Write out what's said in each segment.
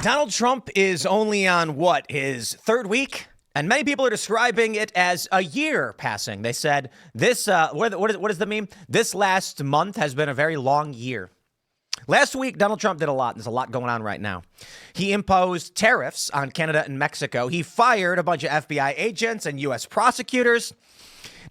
Donald Trump is only on his third week? And many people are describing it as a year passing. They said this, what is the meme? This last month has been a very long year. Last week, Donald Trump did a lot. There's a lot going on right now. He imposed tariffs on Canada and Mexico. He fired a bunch of FBI agents and U.S. prosecutors.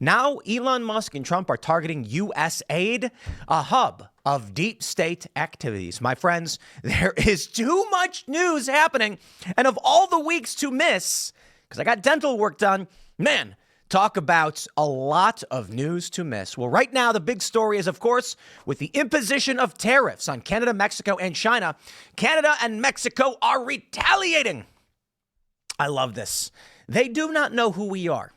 Now, Elon Musk and Trump are targeting U.S. aid, a hub of deep state activities. My friends, there is too much news happening. And of all the weeks to miss, because I got dental work done, man, talk about a lot of news to miss. Well, right now, the big story is, of course, with the imposition of tariffs on Canada, Mexico, and China. Canada and Mexico are retaliating. I love this. They do not know who we are.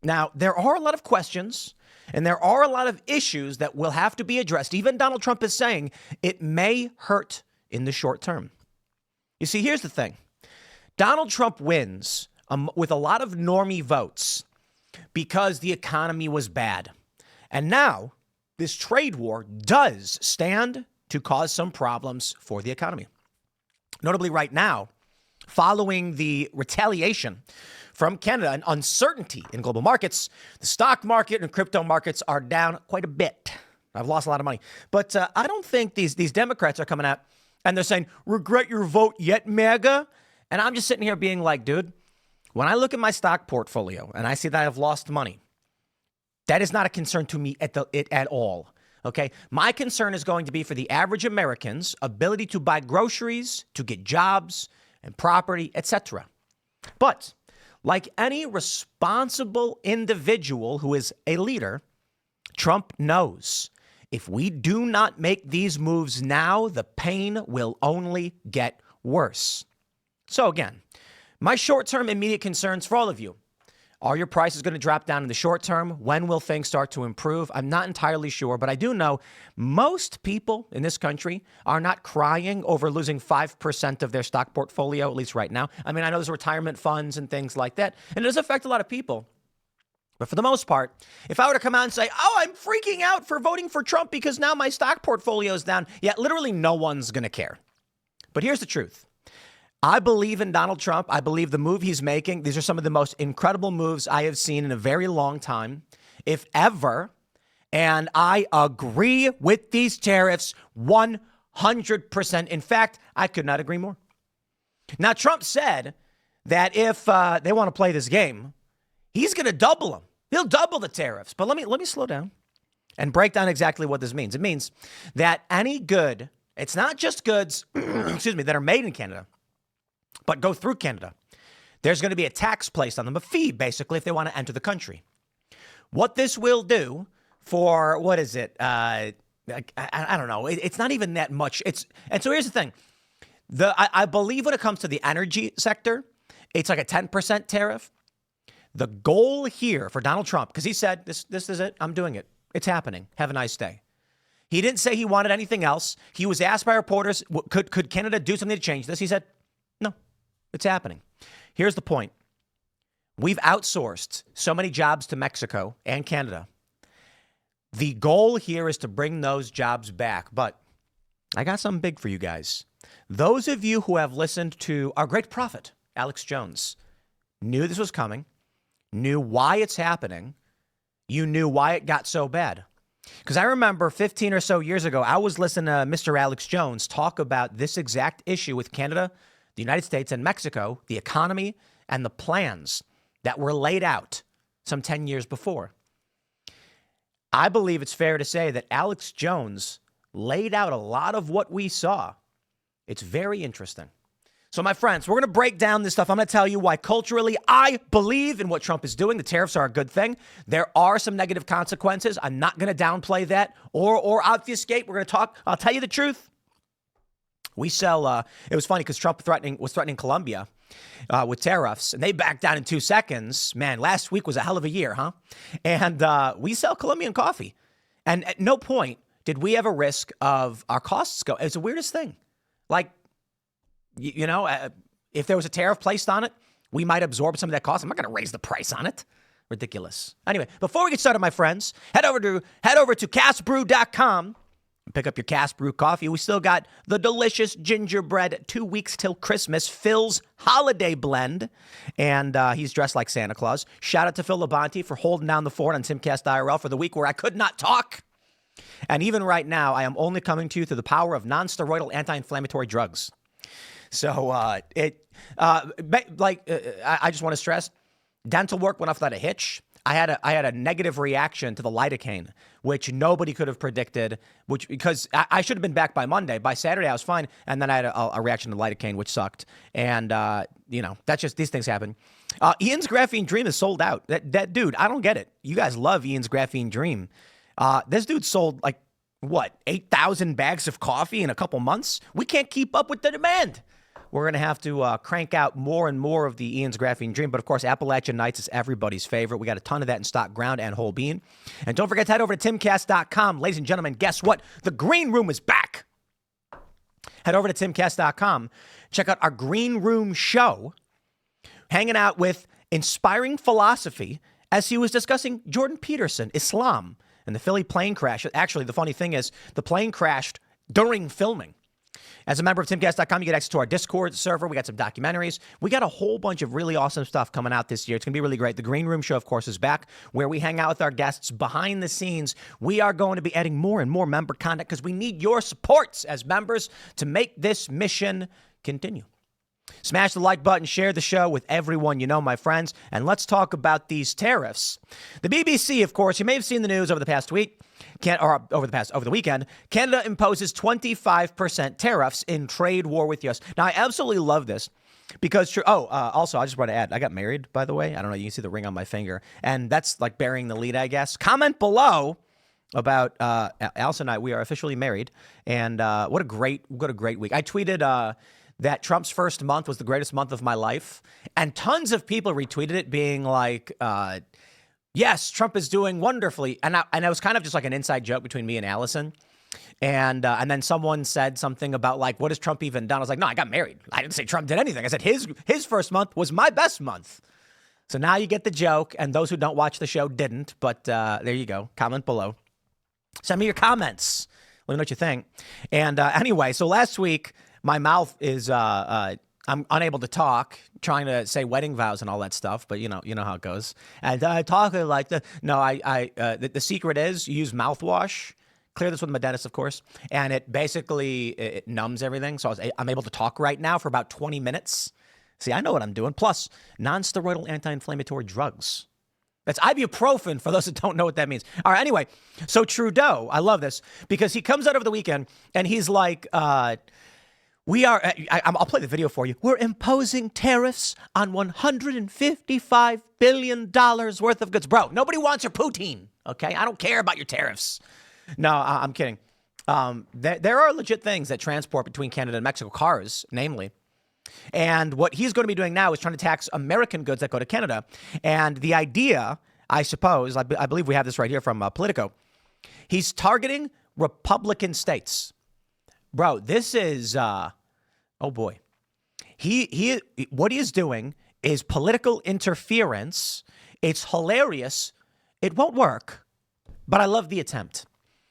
Now, there are a lot of questions and there are a lot of issues that will have to be addressed. Even Donald Trump is saying it may hurt in the short term. You see, here's the thing. Donald Trump wins with a lot of normie votes because the economy was bad. And now this trade war does stand to cause some problems for the economy. Notably right now, following the retaliation from Canada and uncertainty in global markets, the stock market and crypto markets are down quite a bit. I've lost a lot of money. But I don't think these Democrats are coming out and they're saying, regret your vote yet, MAGA? And I'm just sitting here being like, dude, when I look at my stock portfolio and I see that I've lost money, that is not a concern to me at all. Okay, my concern is going to be for the average American's ability to buy groceries, to get jobs and property, etc. But like any responsible individual who is a leader, Trump knows if we do not make these moves now, the pain will only get worse. So again, my short-term immediate concerns for all of you. Are your prices going to drop down in the short term? When will things start to improve? I'm not entirely sure, but I do know most people in this country are not crying over losing 5% of their stock portfolio, at least right now. I mean, I know there's retirement funds and things like that, and it does affect a lot of people. But for the most part, if I were to come out and say, oh, I'm freaking out for voting for Trump because now my stock portfolio is down, yeah, literally no one's going to care. But here's the truth. I believe in Donald Trump. I believe the move he's making. These are some of the most incredible moves I have seen in a very long time, if ever. And I agree with these tariffs 100%. In fact, I could not agree more. Now, Trump said that if they want to play this game, he's going to double them. He'll double the tariffs. But let me slow down and break down exactly what this means. It means that any good, it's not just goods, that are made in Canada, but go through Canada. There's going to be a tax placed on them, a fee, basically, if they want to enter the country. What this will do for, what is it? I don't know. It's not even that much. And so here's the thing. I believe when it comes to the energy sector, it's like a 10% tariff. The goal here for Donald Trump, because he said, this is it. I'm doing it. It's happening. Have a nice day. He didn't say he wanted anything else. He was asked by reporters, could Canada do something to change this? He said, no. It's happening. Here's the point. We've outsourced so many jobs to Mexico and Canada. The goal here is to bring those jobs back. But I got something big for you guys. Those of you who have listened to our great prophet, Alex Jones, knew this was coming, knew why it's happening. You knew why it got so bad. Because I remember 15 or so years ago, I was listening to Mr. Alex Jones talk about this exact issue with Canada, the United States and Mexico, the economy, and the plans that were laid out some 10 years before. I believe it's fair to say that Alex Jones laid out a lot of what we saw. It's very interesting. So, my friends, we're going to break down this stuff. I'm going to tell you why culturally I believe in what Trump is doing. The tariffs are a good thing. There are some negative consequences. I'm not going to downplay that or obfuscate. We're going to talk. I'll tell you the truth. We sell, it was funny because Trump was threatening Colombia with tariffs, and they backed down in 2 seconds. Man, last week was a hell of a year, huh? And we sell Colombian coffee. And at no point did we ever risk of our costs go. It's the weirdest thing. Like, if there was a tariff placed on it, we might absorb some of that cost. I'm not going to raise the price on it. Ridiculous. Anyway, before we get started, my friends, head over to castbrew.com. Pick up your Cast Brew coffee. We still got the delicious gingerbread 2 weeks till Christmas, Phil's holiday blend. And he's dressed like Santa Claus. Shout out to Phil Labonte for holding down the fort on Timcast IRL for the week where I could not talk. And even right now, I am only coming to you through the power of non-steroidal anti-inflammatory drugs. So I just want to stress, dental work went off without a hitch. I had a negative reaction to the lidocaine, which nobody could have predicted, because I should have been back by Monday. By Saturday, I was fine. And then I had a reaction to lidocaine, which sucked. And, that's just, these things happen. Ian's Graphene Dream is sold out. That dude, I don't get it. You guys love Ian's Graphene Dream. This dude sold 8,000 bags of coffee in a couple months. We can't keep up with the demand. We're going to have to crank out more and more of the Ian's Graphene Dream. But, of course, Appalachian Nights is everybody's favorite. We got a ton of that in stock, ground and whole bean. And don't forget to head over to timcast.com. Ladies and gentlemen, guess what? The Green Room is back. Head over to timcast.com. Check out our Green Room show, hanging out with Inspiring Philosophy as he was discussing Jordan Peterson, Islam, and the Philly plane crash. Actually, the funny thing is the plane crashed during filming. As a member of timcast.com, you get access to our Discord server. We got some documentaries. We got a whole bunch of really awesome stuff coming out this year. It's going to be really great. The Green Room Show, of course, is back, where we hang out with our guests behind the scenes. We are going to be adding more and more member content because we need your supports as members to make this mission continue. Smash the like button, share the show with everyone you know, my friends, and let's talk about these tariffs. The BBC, of course, you may have seen the news over the past week, over the weekend. Canada imposes 25% tariffs in trade war with US. Now, I absolutely love this because, also, I just want to add, I got married, by the way. I don't know, you can see the ring on my finger, and that's like bearing the lead, I guess. Comment below about Allison and I. We are officially married, and what a great week. I tweeted that Trump's first month was the greatest month of my life. And tons of people retweeted it being like, yes, Trump is doing wonderfully. And it was kind of just like an inside joke between me and Allison. And then someone said something about like, what has Trump even done? I was like, no, I got married. I didn't say Trump did anything. I said his first month was my best month. So now you get the joke. And those who don't watch the show didn't. But there you go. Comment below. Send me your comments. Let me know what you think. And anyway, so last week, my mouth is, I'm unable to talk, trying to say wedding vows and all that stuff, but you know how it goes. And I talk like the secret is you use mouthwash. Clear this with my dentist, of course, and it basically it numbs everything. So I'm able to talk right now for about 20 minutes. See, I know what I'm doing. Plus, non-steroidal anti-inflammatory drugs. That's ibuprofen for those that don't know what that means. All right, anyway, so Trudeau, I love this because he comes out over the weekend and he's like, I'll play the video for you. We're imposing tariffs on $155 billion worth of goods. Bro, nobody wants your poutine, okay? I don't care about your tariffs. No, I'm kidding. There are legit things that transport between Canada and Mexico, cars, namely. And what he's going to be doing now is trying to tax American goods that go to Canada. And the idea, I suppose, I believe we have this right here from Politico. He's targeting Republican states. Bro, this is... oh boy, what he is doing is political interference. It's hilarious. It won't work, but I love the attempt.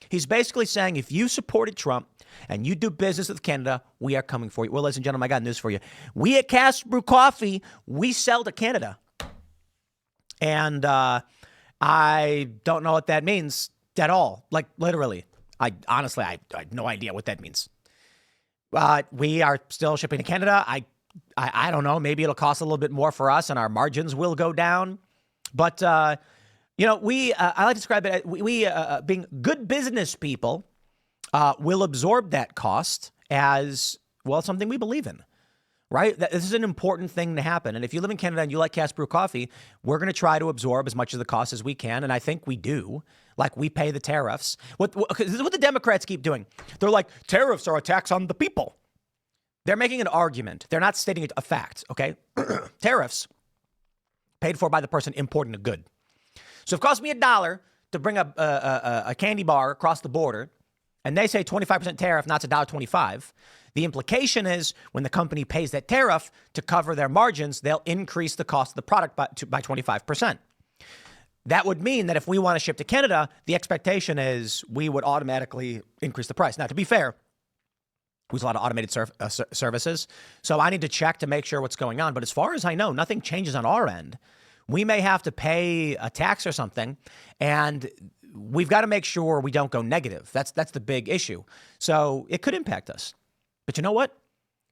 He's basically saying if you supported Trump and you do business with Canada, we are coming for you. Well, ladies and gentlemen, I got news for you. We at Cast Brew Coffee, we sell to Canada. And I don't know what that means at all. Like literally, I honestly have no idea what that means. We are still shipping to Canada. I don't know. Maybe it'll cost a little bit more for us and our margins will go down. But, I like to describe it, we being good business people, will absorb that cost as, well, something we believe in, right? This is an important thing to happen. And if you live in Canada and you like Cast Brew Coffee, we're going to try to absorb as much of the cost as we can. And I think we do. Like, we pay the tariffs. This is what the Democrats keep doing. They're like, tariffs are a tax on the people. They're making an argument. They're not stating a fact, okay? Tariffs paid for by the person importing a good. So if it costs me $1 to bring a candy bar across the border, and they say 25% tariff, not $1.25, the implication is when the company pays that tariff to cover their margins, they'll increase the cost of the product by 25%. that would mean that if we want to ship to Canada, the expectation is we would automatically increase the price. Now, to be fair, we use a lot of automated services, so I need to check to make sure what's going on. But as far as I know, nothing changes on our end. We may have to pay a tax or something, and we've got to make sure we don't go negative. That's the big issue. So it could impact us. But you know what?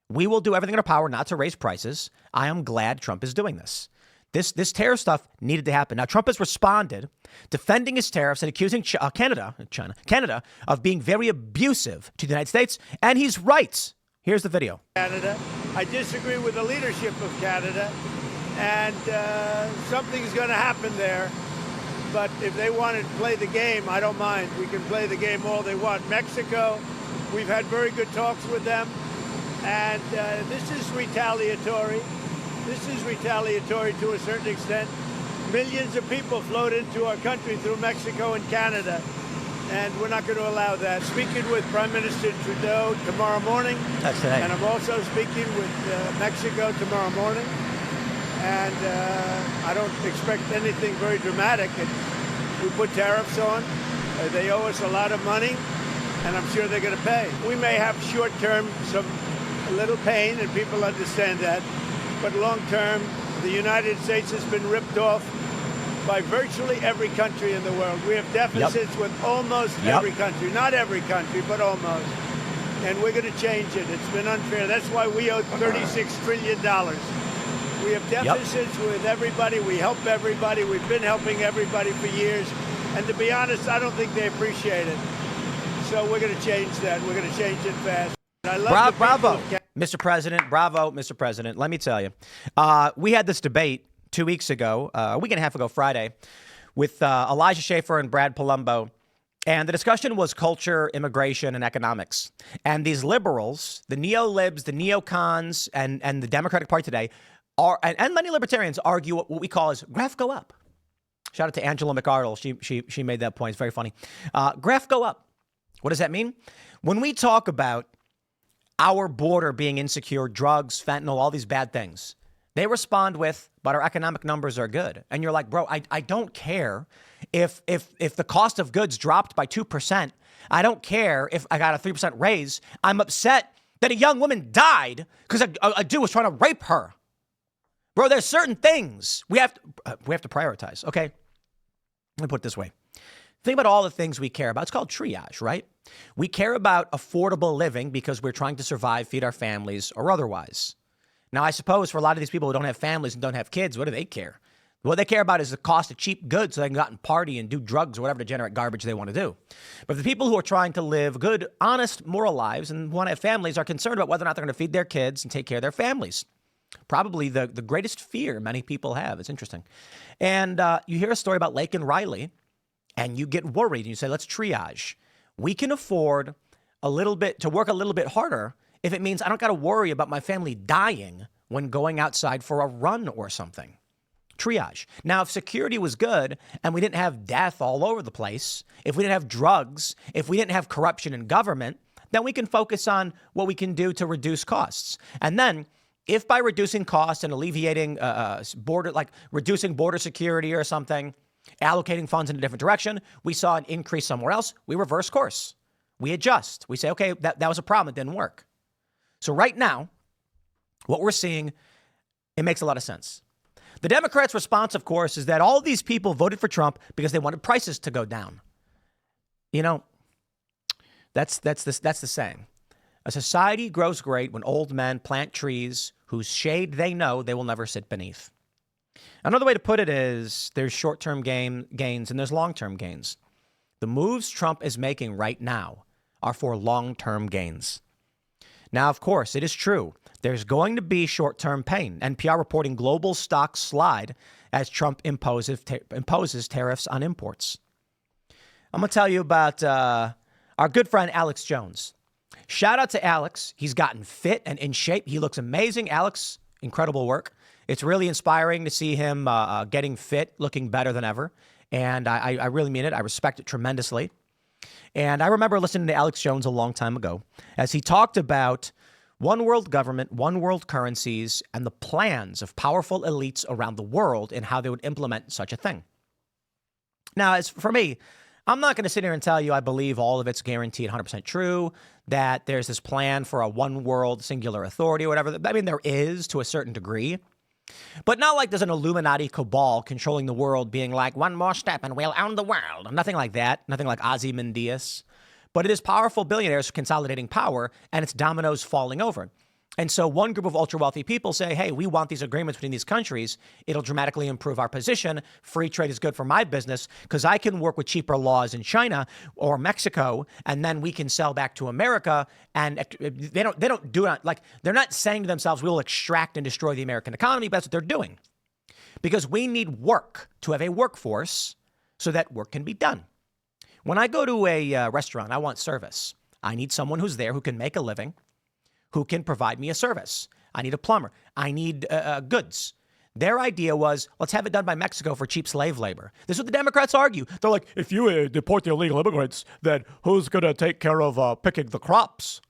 We will do everything in our power not to raise prices. I am glad Trump is doing this. This tariff stuff needed to happen. Now, Trump has responded, defending his tariffs and accusing Canada of being very abusive to the United States. And he's right. Here's the video. Canada. I disagree with the leadership of Canada. And something's going to happen there. But if they want to play the game, I don't mind. We can play the game all they want. Mexico, we've had very good talks with them. And this is retaliatory. This is retaliatory to a certain extent. Millions of people flowed into our country through Mexico and Canada, and we're not going to allow that. Speaking with Prime Minister Trudeau tomorrow morning. That's today. And I'm also speaking with Mexico tomorrow morning. And I don't expect anything very dramatic. We put tariffs on. They owe us a lot of money, and I'm sure they're going to pay. We may have short-term a little pain, and people understand that. But long-term, the United States has been ripped off by virtually every country in the world. We have deficits with almost every country. Not every country, but almost. And we're going to change it. It's been unfair. That's why we owe $36 trillion. We have deficits with everybody. We help everybody. We've been helping everybody for years. And to be honest, I don't think they appreciate it. So we're going to change that. We're going to change it fast. I love bravo, Mr. President. Bravo, Mr. President. Let me tell you, we had this debate 2 weeks ago, a week and a half ago Friday, with Elijah Schaffer and Brad Palumbo. And the discussion was culture, immigration, and economics. And these liberals, the neo-libs, the neocons, and the Democratic Party today, and many libertarians argue what we call as graph go up. Shout out to Angela McArdle. She made that point. It's very funny. Graph go up. What does that mean? When we talk about our border being insecure, drugs, fentanyl, all these bad things, they respond with, but our economic numbers are good. And you're like, bro, I don't care if the cost of goods dropped by 2%. I don't care if I got a 3% raise. I'm upset that a young woman died because a dude was trying to rape her. Bro, there's certain things we have to prioritize, okay? Let me put it this way. Think about all the things we care about. It's called triage, right? We care about affordable living because we're trying to survive, feed our families, or otherwise. Now, I suppose for a lot of these people who don't have families and don't have kids, what do they care? What they care about is the cost of cheap goods so they can go out and party and do drugs or whatever to generate garbage they want to do. But the people who are trying to live good, honest, moral lives and want to have families are concerned about whether or not they're going to feed their kids and take care of their families. Probably the greatest fear many people have. It's interesting. And you hear a story about Lake and Riley, and you get worried and you say, let's triage. We can afford to work a little bit harder if it means I don't got to worry about my family dying when going outside for a run or something. Triage. Now, if security was good and we didn't have death all over the place, if we didn't have drugs, if we didn't have corruption in government, then we can focus on what we can do to reduce costs. And then if by reducing costs and alleviating reducing border security or something, allocating funds in a different direction, we saw an increase somewhere else, we reverse course. We adjust. We say, okay, that was a problem. It didn't work. So right now, what we're seeing, it makes a lot of sense. The Democrats' response, of course, is that all of these people voted for Trump because they wanted prices to go down. You know, that's the saying. A society grows great when old men plant trees whose shade they know they will never sit beneath. Another way to put it is there's short-term gains and there's long-term gains. The moves Trump is making right now are for long-term gains. Now, of course, it is true. There's going to be short-term pain. NPR reporting global stocks slide as Trump imposes tariffs on imports. I'm going to tell you about our good friend Alex Jones. Shout out to Alex. He's gotten fit and in shape. He looks amazing. Alex, incredible work. It's really inspiring to see him getting fit, looking better than ever. And I really mean it. I respect it tremendously. And I remember listening to Alex Jones a long time ago as he talked about one world government, one world currencies, and the plans of powerful elites around the world and how they would implement such a thing. Now, as for me, I'm not going to sit here and tell you I believe all of it's guaranteed 100% true, that there's this plan for a one world singular authority or whatever. I mean, there is to a certain degree, but not like there's an Illuminati cabal controlling the world being like one more step and we'll own the world. Nothing like that. Nothing like Ozymandias. But it is powerful billionaires consolidating power, and it's dominoes falling over. And so one group of ultra wealthy people say, hey, we want these agreements between these countries. It'll dramatically improve our position. Free trade is good for my business because I can work with cheaper laws in China or Mexico, and then we can sell back to America. And they don't do it like they're not saying to themselves, we will extract and destroy the American economy. But that's what they're doing because we need work to have a workforce so that work can be done. When I go to a restaurant, I want service. I need someone who's there who can make a living, who can provide me a service. I need a plumber. I need goods. Their idea was, let's have it done by Mexico for cheap slave labor. This is what the Democrats argue. They're like, if you deport the illegal immigrants, then who's going to take care of picking the crops?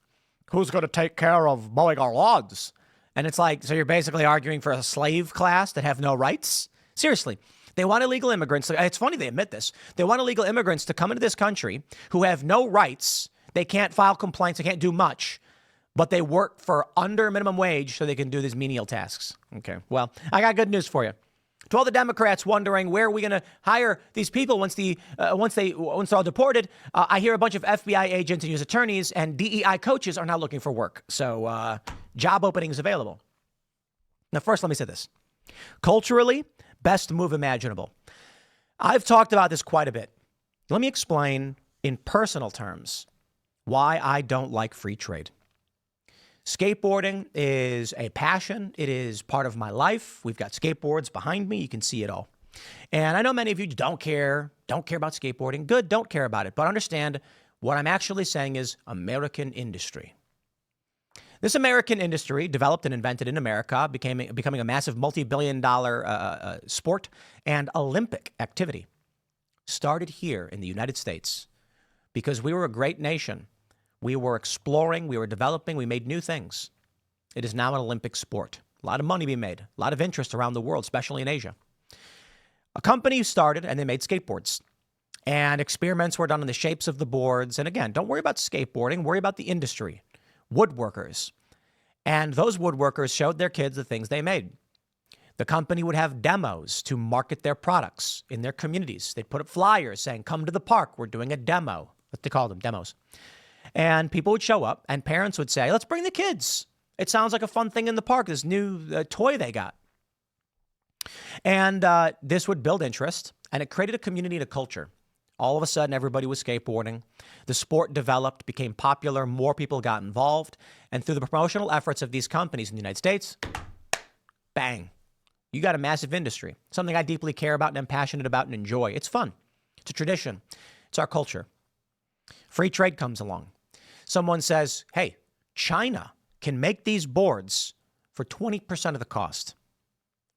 Who's going to take care of mowing our lawns? And it's like, so you're basically arguing for a slave class that have no rights? Seriously. They want illegal immigrants. It's funny they admit this. They want illegal immigrants to come into this country who have no rights. They can't file complaints. They can't do much. But they work for under minimum wage so they can do these menial tasks. Okay, well, I got good news for you. To all the Democrats wondering where are we going to hire these people once they're all deported, I hear a bunch of FBI agents and U.S. attorneys and DEI coaches are now looking for work. So job openings available. Now, first, let me say this. Culturally, best move imaginable. I've talked about this quite a bit. Let me explain in personal terms why I don't like free trade. Skateboarding is a passion. It is part of my life. We've got skateboards behind me. You can see it all. And I know many of you don't care about skateboarding. Good, don't care about it. But understand what I'm actually saying is American industry. This American industry, developed and invented in America, becoming a massive multi-billion-dollar sport and Olympic activity, started here in the United States because we were a great nation. We were exploring, we were developing, we made new things. It is now an Olympic sport. A lot of money being made, a lot of interest around the world, especially in Asia. A company started and they made skateboards. And experiments were done on the shapes of the boards. And again, don't worry about skateboarding, worry about the industry. Woodworkers. And those woodworkers showed their kids the things they made. The company would have demos to market their products in their communities. They'd put up flyers saying, come to the park, we're doing a demo. What they call them, demos. And people would show up and parents would say, let's bring the kids. It sounds like a fun thing in the park, this new toy they got. And this would build interest and it created a community and a culture. All of a sudden, everybody was skateboarding. The sport developed, became popular. More people got involved. And through the promotional efforts of these companies in the United States, bang, you got a massive industry. Something I deeply care about and am passionate about and enjoy. It's fun. It's a tradition. It's our culture. Free trade comes along. Someone says, hey, China can make these boards for 20% of the cost.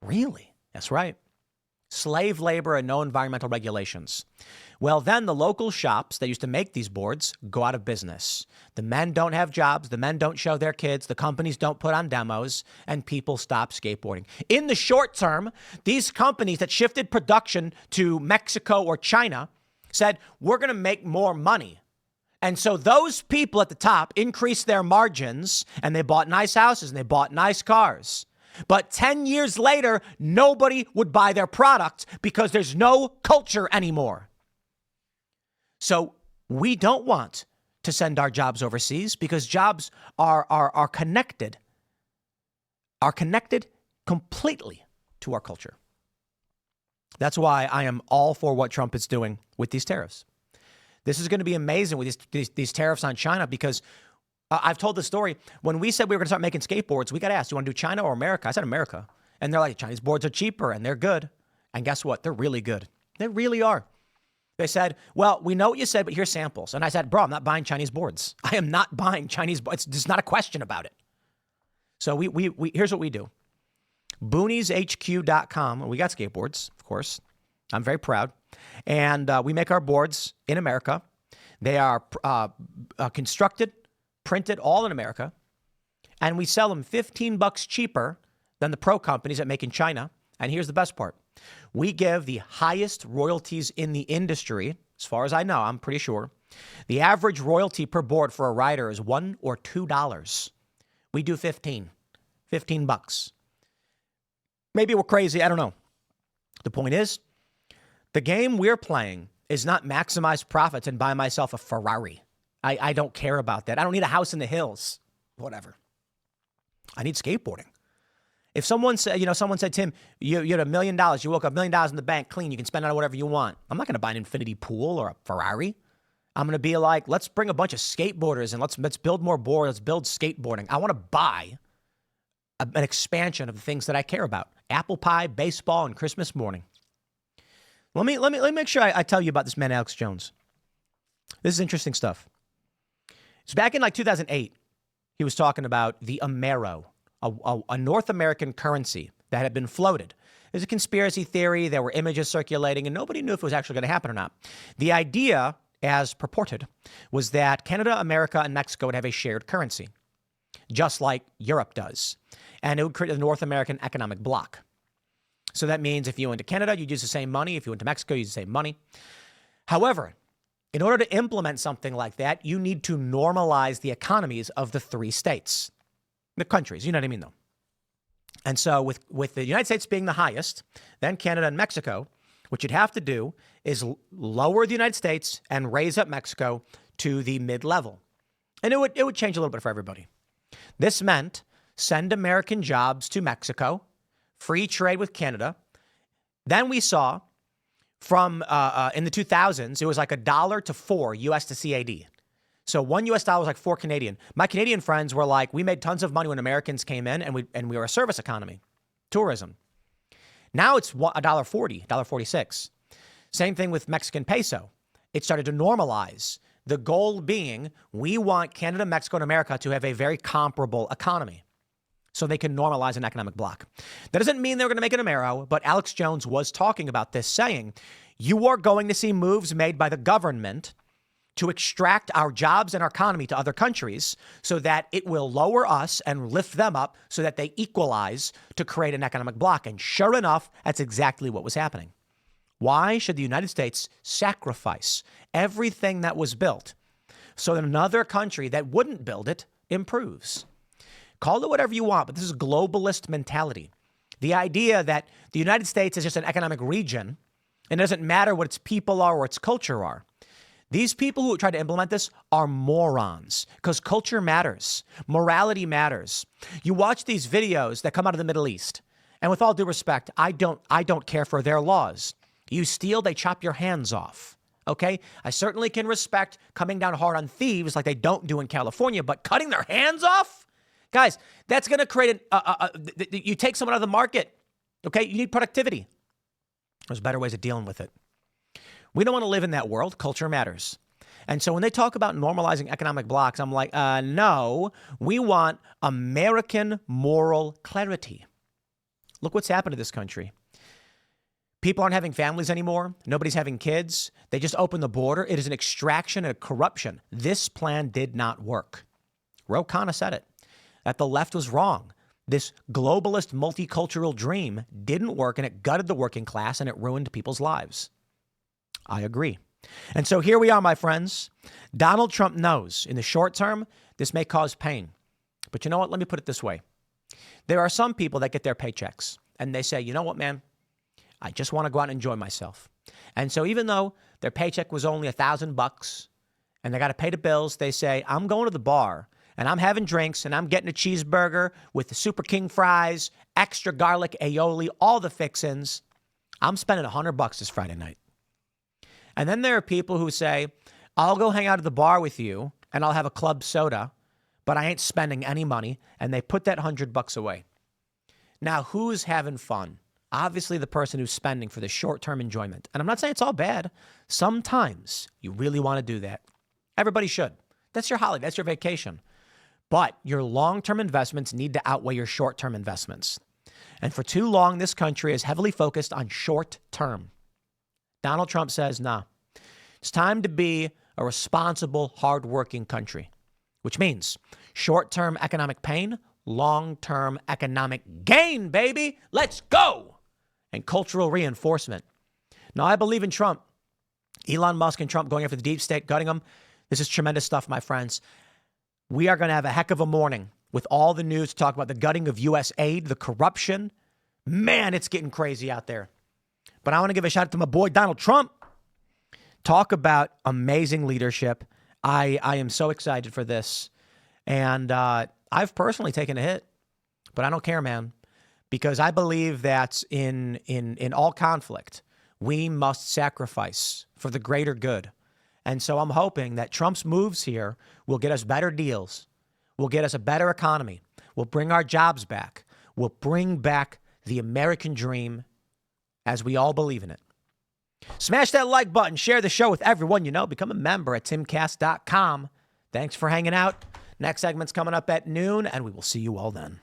Really? That's right. Slave labor and no environmental regulations. Well, then the local shops that used to make these boards go out of business. The men don't have jobs. The men don't show their kids. The companies don't put on demos and people stop skateboarding. In the short term, these companies that shifted production to Mexico or China said, we're going to make more money. And so those people at the top increased their margins and they bought nice houses and they bought nice cars. But 10 years later, nobody would buy their product because there's no culture anymore. So we don't want to send our jobs overseas because jobs are connected completely to our culture. That's why I am all for what Trump is doing with these tariffs. This is going to be amazing with these tariffs on China because I've told the story. When we said we were going to start making skateboards, we got asked, do you want to do China or America? I said America. And they're like, Chinese boards are cheaper and they're good. And guess what? They're really good. They really are. They said, well, we know what you said, but here's samples. And I said, bro, I'm not buying Chinese boards. I am not buying Chinese boards. There's not a question about it. So we here's what we do. BooniesHQ.com. We got skateboards, of course. I'm very proud. And we make our boards in America. They are constructed, printed all in America. And we sell them $15 cheaper than the pro companies that make in China. And here's the best part. We give the highest royalties in the industry, as far as I know, I'm pretty sure. The average royalty per board for a rider is $1 or $2. We do 15 bucks. Maybe we're crazy. I don't know. The point is, the game we're playing is not maximize profits and buy myself a Ferrari. I don't care about that. I don't need a house in the hills. Whatever. I need skateboarding. If someone said, Tim, you had $1 million, you woke up $1 million in the bank clean, you can spend it on whatever you want. I'm not going to buy an infinity pool or a Ferrari. I'm going to be like, let's bring a bunch of skateboarders and let's build more boards. Let's build skateboarding. I want to buy an expansion of the things that I care about. Apple pie, baseball, and Christmas morning. Let me make sure I tell you about this man, Alex Jones. This is interesting stuff. It's back in like 2008. He was talking about the Amero, a North American currency that had been floated. There's a conspiracy theory. There were images circulating, and nobody knew if it was actually going to happen or not. The idea, as purported, was that Canada, America, and Mexico would have a shared currency, just like Europe does. And it would create a North American economic bloc. So that means if you went to Canada, you'd use the same money. If you went to Mexico, you'd use the same money. However, in order to implement something like that, you need to normalize the economies of the three states, the countries. You know what I mean, though. And so with the United States being the highest, then Canada and Mexico, what you'd have to do is lower the United States and raise up Mexico to the mid-level. And it would change a little bit for everybody. This meant send American jobs to Mexico, free trade with Canada. Then we saw from in the 2000s, it was like $1 to $4 US to CAD. So $1 US was like 4 Canadian. My Canadian friends were like, we made tons of money when Americans came in, and we were a service economy, tourism. Now it's $1.40, $1.46. Same thing with Mexican peso. It started to normalize. The goal being, we want Canada, Mexico, and America to have a very comparable economy so they can normalize an economic bloc. That doesn't mean they're going to make an Amero, but Alex Jones was talking about this, saying, you are going to see moves made by the government to extract our jobs and our economy to other countries so that it will lower us and lift them up so that they equalize to create an economic bloc. And sure enough, that's exactly what was happening. Why should the United States sacrifice everything that was built so that another country that wouldn't build it improves? Call it whatever you want, but this is globalist mentality. The idea that the United States is just an economic region and it doesn't matter what its people are or its culture are. These people who try to implement this are morons because culture matters. Morality matters. You watch these videos that come out of the Middle East, and with all due respect, I don't care for their laws. You steal, they chop your hands off. Okay? I certainly can respect coming down hard on thieves like they don't do in California, but cutting their hands off? Guys, that's going to create you take someone out of the market. Okay? You need productivity. There's better ways of dealing with it. We don't want to live in that world. Culture matters. And so when they talk about normalizing economic blocks, I'm like, no, we want American moral clarity. Look what's happened to this country. People aren't having families anymore. Nobody's having kids. They just opened the border. It is an extraction and a corruption. This plan did not work. Ro Khanna said it, that the left was wrong. This globalist multicultural dream didn't work, and it gutted the working class, and it ruined people's lives. I agree. And so here we are, my friends. Donald Trump knows in the short term, this may cause pain. But you know what? Let me put it this way. There are some people that get their paychecks and they say, you know what, man? I just want to go out and enjoy myself. And so even though their paycheck was only $1,000 and they got to pay the bills, they say, I'm going to the bar and I'm having drinks and I'm getting a cheeseburger with the Super King fries, extra garlic aioli, all the fixins. I'm spending $100 this Friday night. And then there are people who say, I'll go hang out at the bar with you and I'll have a club soda, but I ain't spending any money. And they put that $100 away. Now, who's having fun? Obviously, the person who's spending for the short-term enjoyment. And I'm not saying it's all bad. Sometimes you really want to do that. Everybody should. That's your holiday. That's your vacation. But your long-term investments need to outweigh your short-term investments. And for too long, this country is heavily focused on short-term. Donald Trump says, nah, it's time to be a responsible, hardworking country, which means short-term economic pain, long-term economic gain, baby. Let's go. and cultural reinforcement. Now, I believe in Trump. Elon Musk and Trump going after the deep state, gutting them. This is tremendous stuff, my friends. We are going to have a heck of a morning with all the news to talk about the gutting of U.S. aid, the corruption. Man, it's getting crazy out there. But I want to give a shout out to my boy, Donald Trump. Talk about amazing leadership. I am so excited for this. And I've personally taken a hit, but I don't care, man, because I believe that in all conflict, we must sacrifice for the greater good. And so I'm hoping that Trump's moves here will get us better deals, will get us a better economy, will bring our jobs back, will bring back the American dream as we all believe in it. Smash that like button, share the show with everyone you know, become a member at timcast.com. Thanks for hanging out. Next segment's coming up at noon, and we will see you all then.